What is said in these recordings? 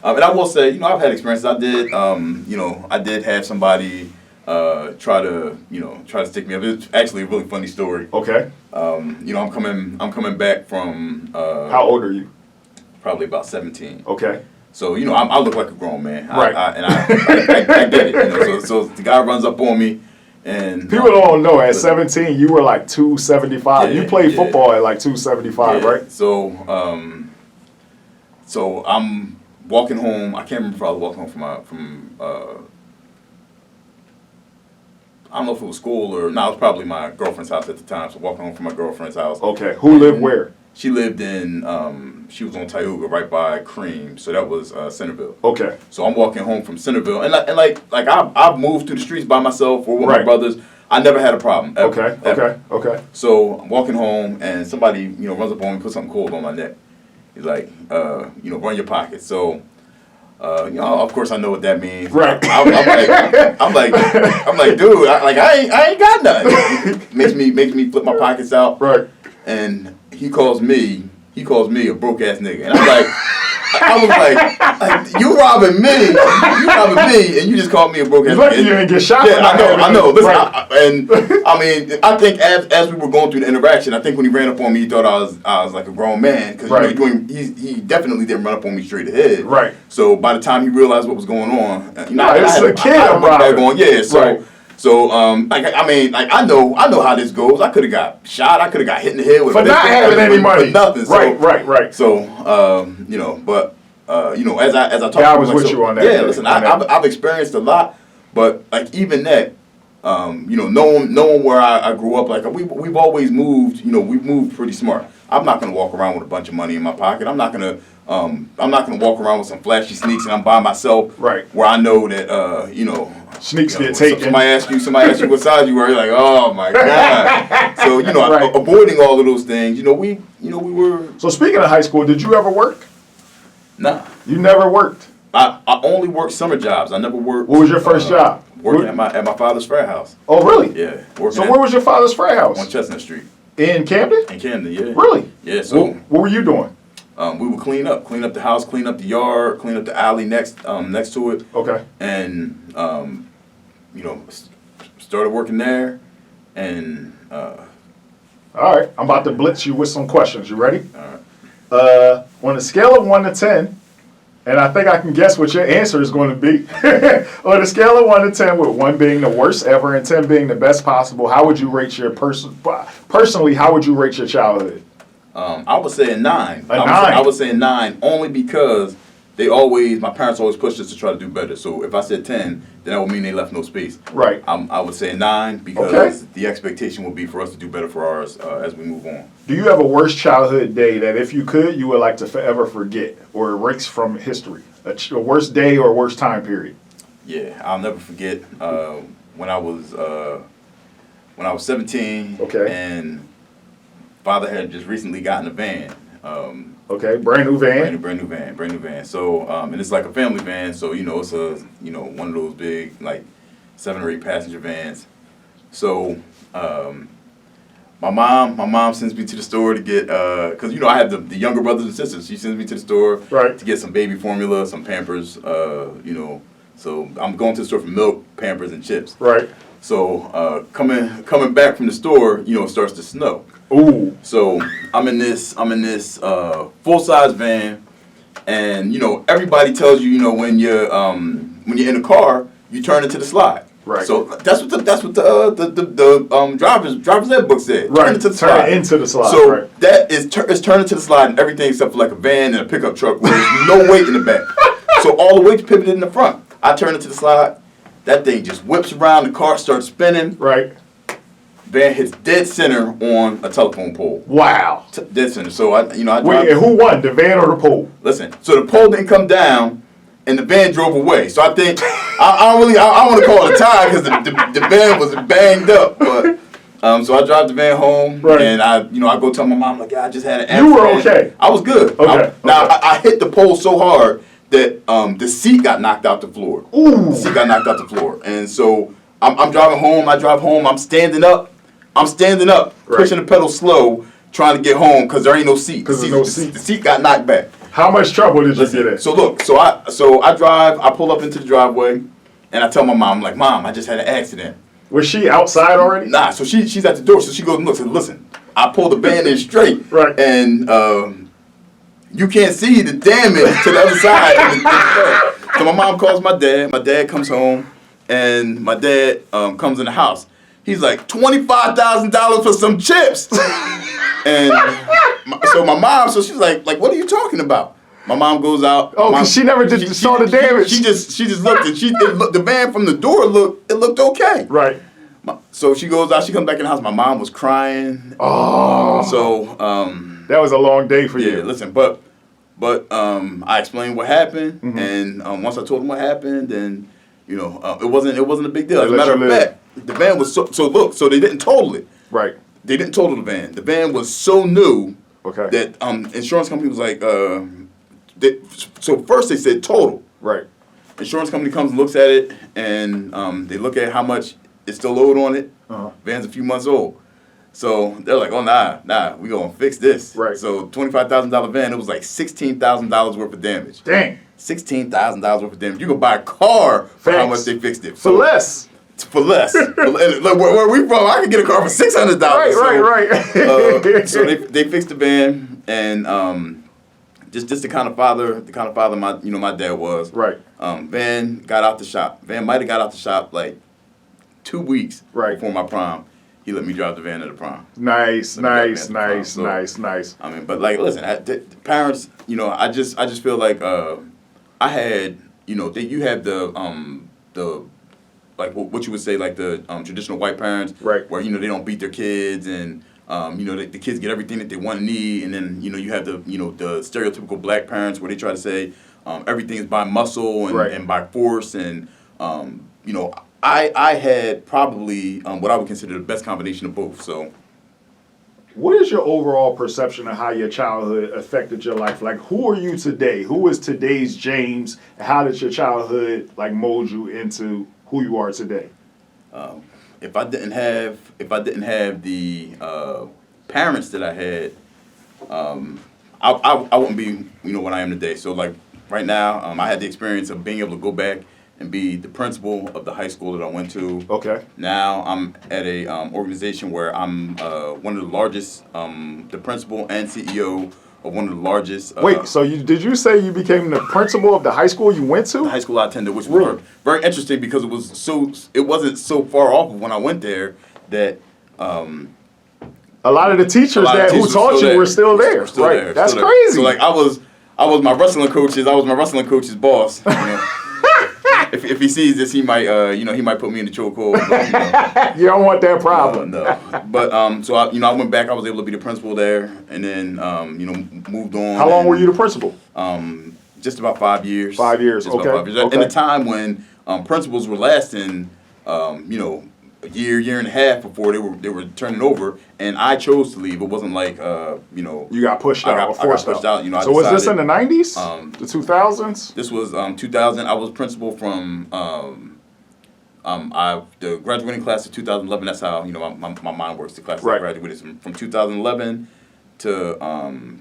And I will say, I've had experiences. I did, I did have somebody try to stick me up. It's actually a really funny story. Okay. I'm coming back from. How old are you? Probably about 17. Okay. So I look like a grown man. Right. I get it. So the guy runs up on me, and people don't know. At 17, you were like 275. Yeah, you played football at like 275, right? So I'm walking home. I can't remember if I was walking home from I don't know if it was school or no. It was probably my girlfriend's house at the time. So walking home from my girlfriend's house. Okay. Who lived where? She lived in, she was on Tioga, right by Cream, so that was Centerville. Okay. So I'm walking home from Centerville, and I've moved through the streets by myself or with my brothers. I never had a problem. Ever. Okay. So I'm walking home, and somebody, runs up on me, put something cold on my neck. He's like, run your pockets. So, of course I know what that means. Right. I'm like, dude, I ain't got nothing. makes me flip my pockets out. Right. And he calls me a broke ass nigga, and I'm like, I was like, you robbing me, and you just called me a broke ass nigga. Lucky you didn't get shot. Yeah, I know. Listen, right. I think as we were going through the interaction, I think when he ran up on me, he thought I was like a grown man because he definitely didn't run up on me straight ahead. Right. So by the time he realized what was going on, it's a kid. So I know how this goes. I could have got shot. I could have got hit in the head with for not having any money. For nothing. Right. So as I talk, God was with you on that. Yeah, listen, I've experienced a lot, but even that, knowing where I grew up, we've always moved. We've moved pretty smart. I'm not gonna walk around with a bunch of money in my pocket. I'm not gonna walk around with some flashy sneaks and I'm by myself. Right. Where I know that sneaks get taken. Somebody asks you what size you were. You're like, oh my god. So right. avoiding all of those things. We were. So speaking of high school, did you ever work? Nah. You never worked. I only worked summer jobs. I never worked. What was your first job? Working at my father's frat house. Oh really? Yeah. So where was your father's frat house? On Chestnut Street. In Camden? In Camden, yeah. Really? Yeah. So what were you doing? We would clean up the house, clean up the yard, clean up the alley next to it. Okay. And started working there, and all right, I'm about to blitz you with some questions. You ready? All right. On a scale of 1 to 10, and I think I can guess what your answer is going to be. On a scale of 1 to 10, with 1 being the worst ever and 10 being the best possible, how would you rate your personally? How would you rate your childhood? I would say a 9. I would say a 9 only because my parents always pushed us to try to do better. So if I said 10, then that would mean they left no space. Right. I would say a 9 because the expectation would be for us to do better for ours as we move on. Do you have a worst childhood day that if you could, you would like to forever forget or erase from history? A worst day or worst time period? Yeah, I'll never forget when I was 17 and father had just recently gotten a van. Brand new van. Brand new van. So and it's like a family van. So it's a one of those big 7 or 8 passenger vans. So my mom sends me to the store to get because I have the younger brothers and sisters. She sends me to the store to get some baby formula, some Pampers. So I'm going to the store for milk, Pampers, and chips. Right. So coming back from the store, it starts to snow. Ooh. So I'm in this full size van, and everybody tells you when you're in a car you turn into the slide. Right. So that's what the driver's ed book said. Right. Turn into the slide. Turn into the slide. So that is it's turn into the slide and everything except for like a van and a pickup truck where there's no weight in the back. So all the weight's pivoted in the front. I turn into the slide. That thing just whips around. The car starts spinning. Right. Van hits dead center on a telephone pole. Wow. Dead center. So I drive. Wait, and who won, the van or the pole? Listen. So the pole didn't come down, and the van drove away. So I think I want to call it a tie because the van was banged up. But so I drive the van home, and I go tell my mom I just had an accident. You were okay. I was good. Okay. I hit the pole so hard that the seat got knocked out the floor. Ooh. The seat got knocked out the floor, and so I'm driving home. I drive home. I'm standing up, pushing the pedal slow, trying to get home because there ain't no seat. Because there's no seat. The seat got knocked back. How much trouble did you get in? So look, so I drive. I pull up into the driveway, and I tell my mom, I'm like, Mom, I just had an accident. Was she outside already? Nah, so she's at the door. So she goes and looks and listen. I pull the van in straight, Right. And you can't see the damage to the other side. So my mom calls my dad. My dad comes home, and my dad comes in the house. He's like, $25,000 for some chips. And so my mom, so she's like, what are you talking about? My mom goes out. Oh, because she never saw the damage. She just looked, and the van from the door looked okay. Right. So she goes out. She comes back in the house. My mom was crying. Oh. So that was a long day for you. Yeah, listen, but I explained what happened, and once I told them what happened, then it wasn't a big deal. As a matter of fact, the van was so they didn't total it. Right. They didn't total the van. The van was so new that insurance company was like, so first they said total. Right. Insurance company comes and looks at it, and they look at how much is still owed on it. Van's a few months old. So they're like, oh, nah, we gonna fix this. Right. So $25,000 van, it was like $16,000 worth of damage. Dang. $16,000 worth of damage. You could buy a car for how much they fixed it. For less. For less. Like, where we from, I could get a car for $600. Right. So they fixed the van, and just the kind of father my dad was. Right. Van got out the shop. Van might have got out the shop like 2 weeks before my prom. He let me drive the van to the prom. Nice. I mean, but like, listen, parents, I just feel like I had, you had the like what you would say like the traditional white parents, right? Where they don't beat their kids, and the kids get everything that they want and need, and then you have the the stereotypical black parents where they try to say everything is by muscle and by force, and I had probably what I would consider the best combination of both. So, what is your overall perception of how your childhood affected your life? Like, who are you today? Who is today's James? And how did your childhood mold you into who you are today? If I didn't have the parents that I had, I wouldn't be what I am today. So like right now, I had the experience of being able to go back and be the principal of the high school that I went to. Okay. Now I'm at a organization where I'm one of the largest, the principal and CEO of one of the largest. Wait, so did you say you became the principal of the high school you went to? The high school I attended, which was very interesting because it wasn't so far off of when I went there that. A lot of the teachers who taught you were still there. Right. That's crazy. So like I was my wrestling coach's boss. If he sees this, he might put me in the chokehold. You don't want that problem. No. But so I went back. I was able to be the principal there, and then moved on. How long were you the principal? Just about 5 years. 5 years. Just okay. About 5 years. Okay. In a time when principals were lasting, a year and a half before they were turning over, and I chose to leave. It wasn't like you got pushed out or forced pushed out. So was this in the 90s? The 2000s? This was 2000. I was principal from the graduating class of 2011. That's how my mind works. The class that I graduated from 2011 to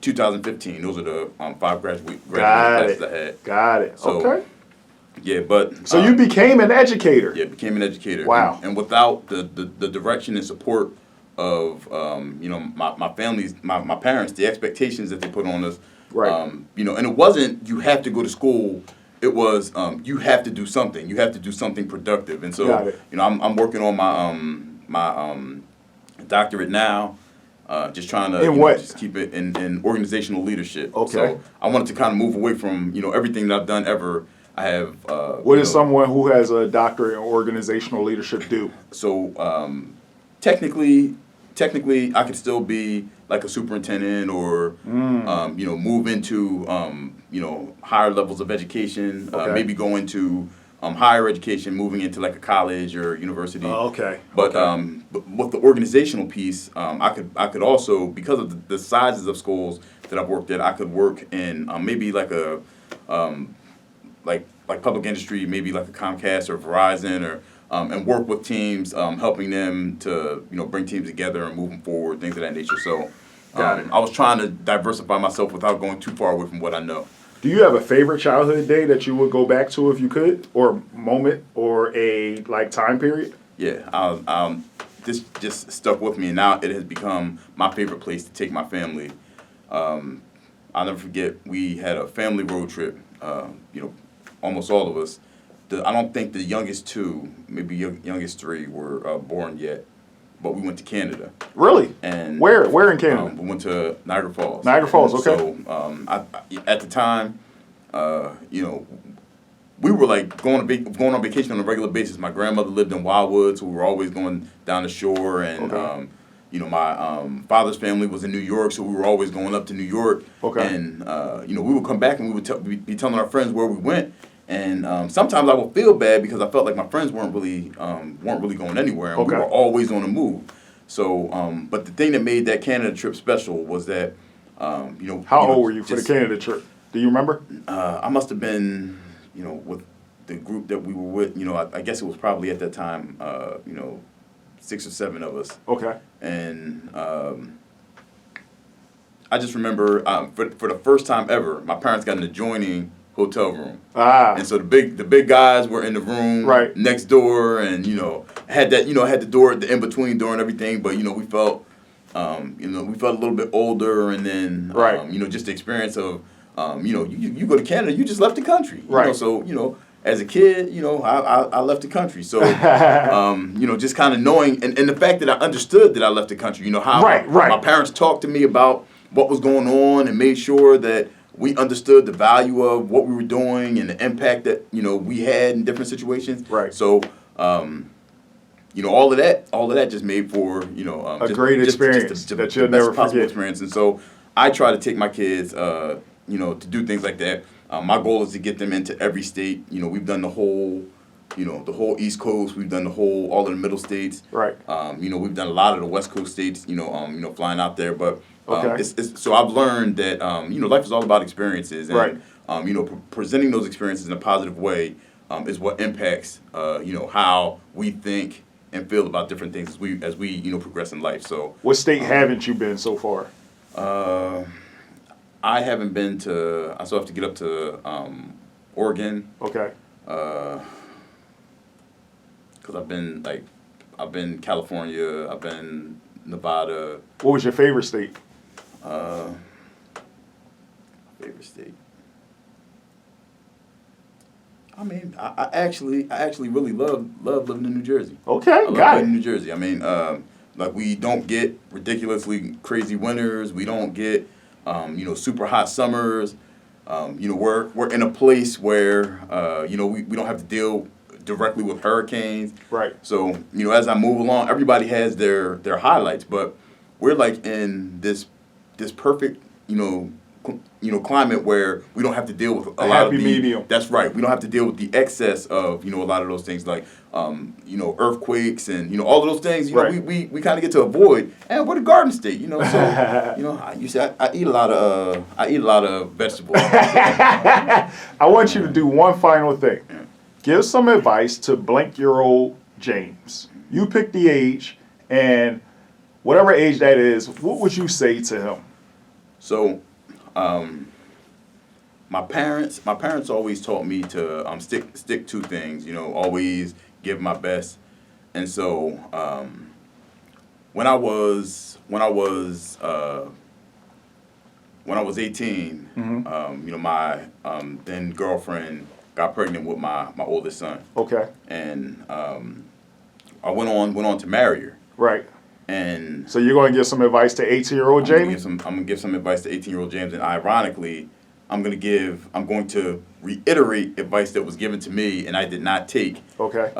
2015. Those are the 5 graduating classes I had. Got it. So, okay. Yeah, but so you became an educator. Yeah, became an educator. Wow. And without the direction and support of my family's my parents, the expectations that they put on us. Right. And it wasn't you have to go to school. It was you have to do something. You have to do something productive. And so I'm working on my doctorate now. Just trying to just keep it in organizational leadership. Okay. So I wanted to kind of move away from everything that I've done ever. I have. What does someone who has a doctorate in organizational leadership do? So technically, I could still be like a superintendent or move into higher levels of education. Maybe go into higher education, moving into like a college or university. Oh, okay. But with the organizational piece, I could also, because of the sizes of schools that I've worked at, I could work in maybe like a like public industry, maybe like a Comcast or Verizon, or and work with teams, helping them to bring teams together and move them forward, things of that nature. So Got it. I was trying to diversify myself without going too far away from what I know. Do you have a favorite childhood day that you would go back to if you could, or moment, or a like time period? Yeah, this just stuck with me, and now it has become my favorite place to take my family. I'll never forget, we had a family road trip, almost all of us. I don't think the youngest two, maybe youngest three, were born yet, but we went to Canada. Really? And where in Canada? we went to Niagara Falls. Niagara Falls, okay. So at the time, we were like going on vacation on a regular basis. My grandmother lived in Wildwood, so we were always going down the shore. And Okay. my father's family was in New York, so we were always going up to New York. Okay. And we would come back and we would be telling our friends where we went. And sometimes I would feel bad because I felt like my friends weren't really going anywhere, and Okay. we were always on the move. So, but the thing that made that Canada trip special was that, How old were you for the Canada trip? Do you remember? I must have been, with the group that we were with. I guess it was probably at that time, 6 or 7 of us. Okay. And I just remember for the first time ever, my parents got an adjoining hotel room. And so the big guys were in the room Right. next door, and had the door at the in between door and everything. But we felt we felt a little bit older, and then Right. just the experience of you go to Canada, you just left the country. Right. So as a kid, I left the country. So just kind of knowing, and the fact that I understood that I left the country. How Right. my parents talked to me about what was going on and made sure that we understood the value of what we were doing and the impact that we had in different situations. Right. So all of that just made for A great experience that you'll the best never possible forget. experience. And so I try to take my kids to do things like that. My goal is to get them into every state. We've done the whole East Coast. We've done all of the middle states. Right. We've done a lot of the West Coast states. Flying out there. But Okay. so I've learned that life is all about experiences, and Right. Presenting those experiences in a positive way is what impacts how we think and feel about different things as we progress in life. So What state haven't you been so far? I haven't been to. I still have to get up to Oregon. Okay. Because I've been California, I've been Nevada. What was your favorite state? Favorite state. I mean, I actually really love living in New Jersey. Okay, I love got living in it. New Jersey. I mean, we don't get ridiculously crazy winters. We don't get super hot summers. We're in a place where we don't have to deal directly with hurricanes. Right. So as I move along, everybody has their highlights, but we're like in this perfect climate where we don't have to deal with a lot of happy the medium. That's right. We don't have to deal with the excess of a lot of those things like earthquakes and all of those things. Right. We kind of get to avoid. And we're the garden state. So I eat a lot of vegetables. I want you to do one final thing. Give some advice to blank-year-old James. You pick the age, and whatever age that is, what would you say to him? So, my parents always taught me to stick to things. Always give my best. And so, when I was 18, my then girlfriend got pregnant with my oldest son. Okay. And I went on to marry her. Right. And So you're going to give some advice to 18-year-old Jamie? I'm gonna give some advice to 18-year-old James, and ironically, I'm going to reiterate advice that was given to me and I did not take Okay.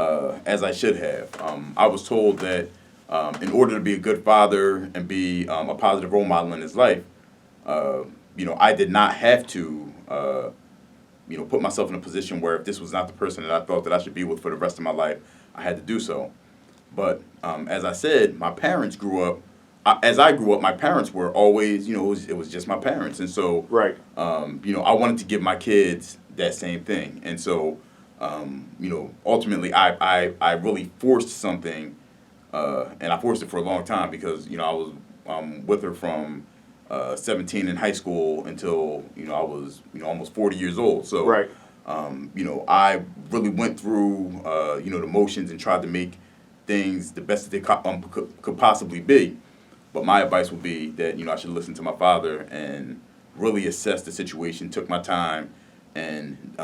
as I should have. I was told that in order to be a good father and be a positive role model in his life, I did not have to put myself in a position where if this was not the person that I thought that I should be with for the rest of my life, I had to do so. But as I said, my parents grew up. As I grew up, my parents were always, it was just my parents, and so, Right. I wanted to give my kids that same thing, and so, ultimately, I really forced something, and I forced it for a long time because, I was with her from 17 in high school until, I was, almost 40 years old. So, Right. I really went through, the motions and tried to make things the best that they could possibly be. But my advice would be that, I should listen to my father and really assess the situation, took my time, and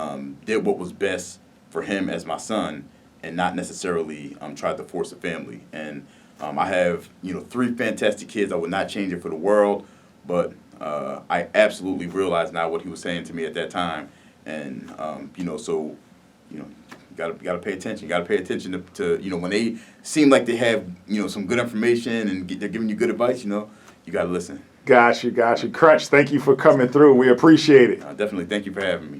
did what was best for him as my son, and not necessarily tried to force a family. And I have, 3 fantastic kids. I would not change it for the world, but I absolutely realize now what he was saying to me at that time. And, so, gotta pay attention. Gotta pay attention to when they seem like they have, some good information and they're giving you good advice, you gotta listen. Got you. Crunch, thank you for coming through. We appreciate it. Definitely. Thank you for having me.